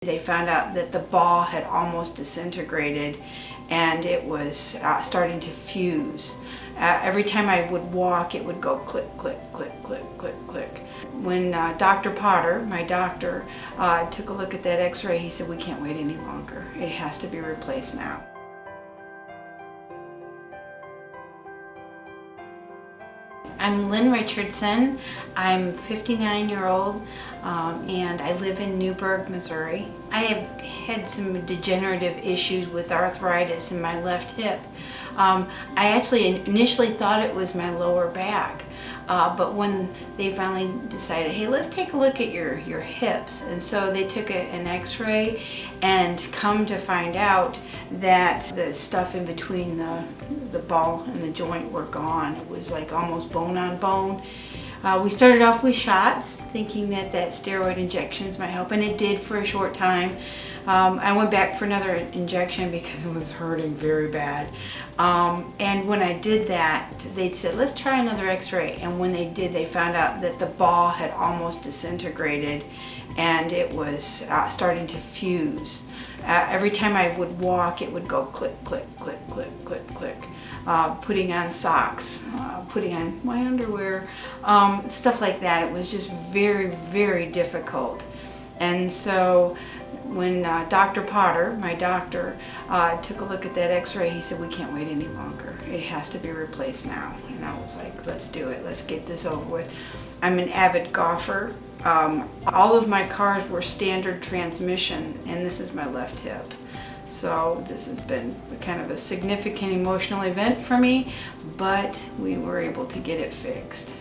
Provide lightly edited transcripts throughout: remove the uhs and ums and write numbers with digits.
They found out that the ball had almost disintegrated and it was starting to fuse. Every time I would walk, it would go click, click, click, click, click, click. When Dr. Potter, my doctor, took a look at that x-ray, he said, "We can't wait any longer. It has to be replaced now." I'm Lynn Richardson. I'm 59-year-old and I live in Newburgh, Missouri. I have had some degenerative issues with arthritis in my left hip. I actually initially thought it was my lower back, but when they finally decided, hey, let's take a look at your hips, and so they took an x-ray and come to find out that the stuff in between the ball and the joint were gone. It was like almost bone on bone. We started off with shots, thinking that steroid injections might help, and it did for a short time. I went back for another injection because it was hurting very bad. And when I did that, they said, let's try another x-ray. And when they did, they found out that the ball had almost disintegrated and it was starting to fuse. Every time I would walk, it would go click, click, click, click, click, click. Putting on socks, putting on my underwear, stuff like that. It was just very, very difficult. And so when Dr. Potter, my doctor, took a look at that x-ray, he said, "We can't wait any longer. It has to be replaced now." And I was like, let's do it. Let's get this over with. I'm an avid golfer. All of my cars were standard transmission, and this is my left hip. So this has been kind of a significant emotional event for me, but we were able to get it fixed.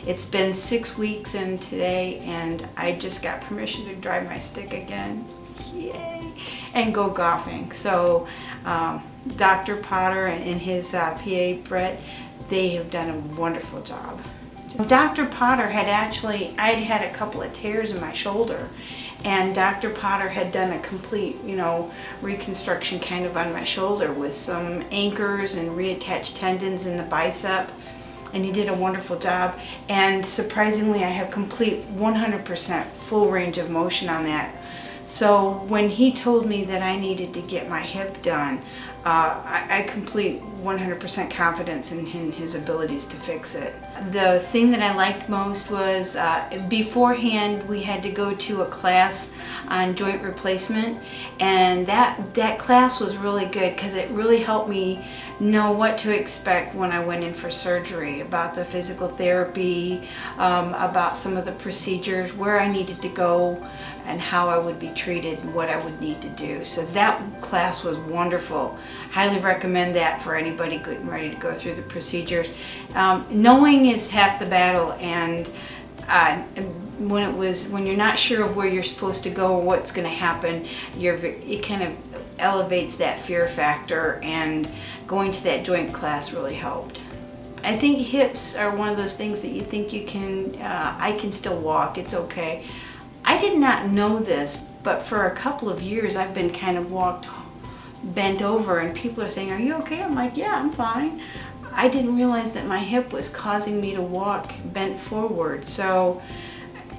It's been 6 weeks in today, and I just got permission to drive my stick again. Yay! And go golfing. So Dr. Potter and his PA Brett, they have done a wonderful job. Dr. Potter had I'd had a couple of tears in my shoulder, and Dr. Potter had done a complete, reconstruction kind of on my shoulder with some anchors and reattached tendons in the bicep, and he did a wonderful job. And surprisingly, I have complete 100% full range of motion on that. So when he told me that I needed to get my hip done, I complete 100% confidence in his abilities to fix it. The thing that I liked most was beforehand we had to go to a class on joint replacement, and that class was really good because it really helped me know what to expect when I went in for surgery, about the physical therapy, about some of the procedures, where I needed to go and how I would be treated and what I would need to do. So that class was wonderful. Highly recommend that for anybody getting ready to go through the procedures. Knowing is half the battle, and when you're not sure of where you're supposed to go or what's going to happen, it kind of elevates that fear factor, and going to that joint class really helped. I think hips are one of those things that you think you can, I can still walk, it's okay. I did not know this, but for a couple of years I've been kind of bent over, and people are saying, "Are you okay?" I'm like, "Yeah, I'm fine." I didn't realize that my hip was causing me to walk bent forward. So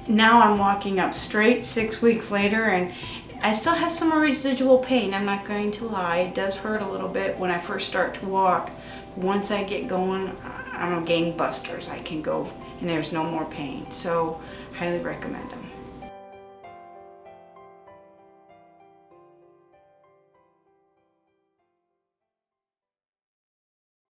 now I'm walking up straight 6 weeks later, and I still have some residual pain. I'm not going to lie. It does hurt a little bit when I first start to walk. Once I get going, I'm a gangbusters. I can go and there's no more pain. So highly recommend them.